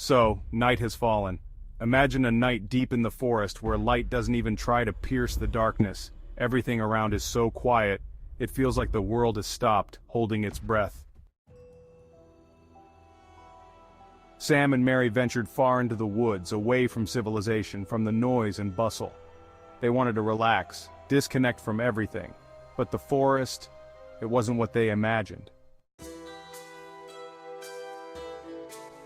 So, night has fallen. Imagine a night deep in the forest where light doesn't even try to pierce the darkness. Everything around is so quiet, it feels like the world has stopped, holding its breath. Sam and Mary ventured far into the woods, away from civilization, from the noise and bustle. They wanted to relax, disconnect from everything. But the forest, it wasn't what they imagined.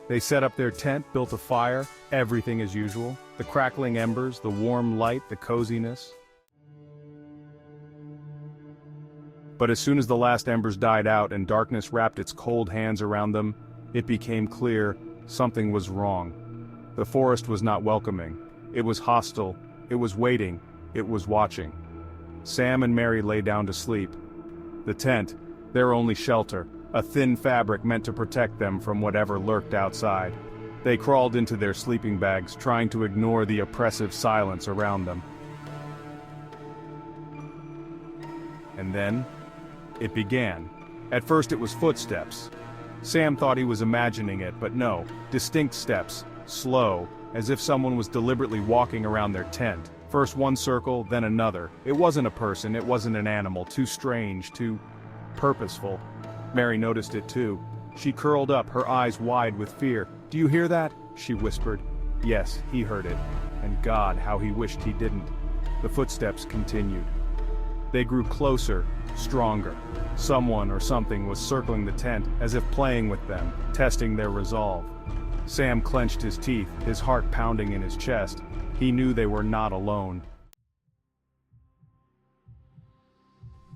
They set up their tent, built a fire, everything as usual. The crackling embers, the warm light, the coziness. But as soon as the last embers died out and darkness wrapped its cold hands around them, it became clear something was wrong. The forest was not welcoming. It was hostile. It was waiting. It was watching. Sam and Mary lay down to sleep. The tent, their only shelter, a thin fabric meant to protect them from whatever lurked outside. They crawled into their sleeping bags, trying to ignore the oppressive silence around them. And then, it began. At first it was footsteps. Sam thought he was imagining it, but no, distinct steps, slow, as if someone was deliberately walking around their tent. First one circle, then another. It wasn't a person, it wasn't an animal, too strange, too purposeful. Mary noticed it too. She curled up, her eyes wide with fear. "Do you hear that?" she whispered. Yes, he heard it. And God, how he wished he didn't. The footsteps continued. They grew closer, stronger. Someone or something was circling the tent, as if playing with them, testing their resolve. Sam clenched his teeth, his heart pounding in his chest. He knew they were not alone.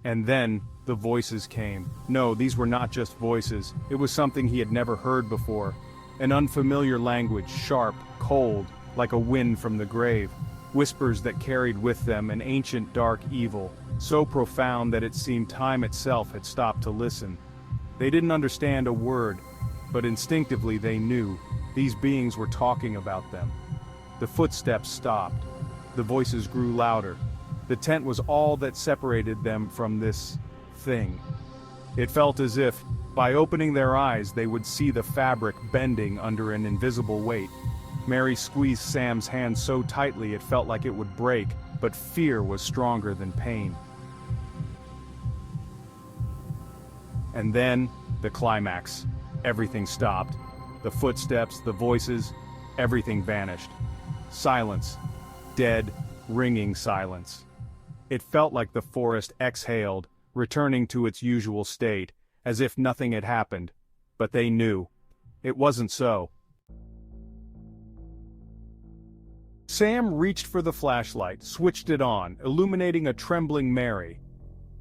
And then, the voices came. No, these were not just voices. It was something he had never heard before. An unfamiliar language, sharp, cold, like a wind from the grave. Whispers that carried with them an ancient dark evil, so profound that it seemed time itself had stopped to listen. They didn't understand a word, but instinctively they knew. These beings were talking about them. The footsteps stopped. The voices grew louder. The tent was all that separated them from this thing. It felt as if, by opening their eyes, they would see the fabric bending under an invisible weight. Mary squeezed Sam's hand so tightly it felt like it would break, but fear was stronger than pain. And then, the climax. Everything stopped. The footsteps, the voices, everything vanished. Silence. Dead, ringing silence. It felt like the forest exhaled, returning to its usual state, as if nothing had happened. But they knew. It wasn't so. Sam reached for the flashlight, switched it on, illuminating a trembling Mary.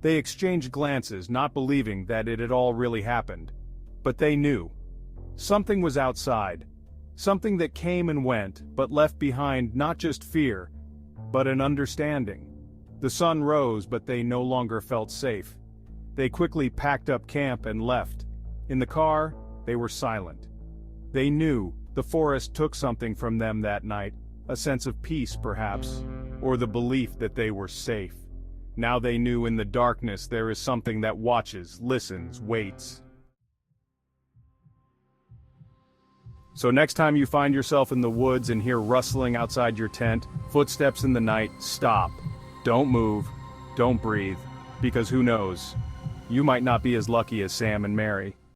They exchanged glances, not believing that it had all really happened. But they knew. Something was outside. Something that came and went, but left behind not just fear, but an understanding. The sun rose, but they no longer felt safe. They quickly packed up camp and left. In the car, they were silent. They knew the forest took something from them that night, a sense of peace perhaps, or the belief that they were safe. Now they knew in the darkness there is something that watches, listens, waits. So next time you find yourself in the woods and hear rustling outside your tent, footsteps in the night, stop. Don't move, don't breathe, because who knows, you might not be as lucky as Sam and Mary.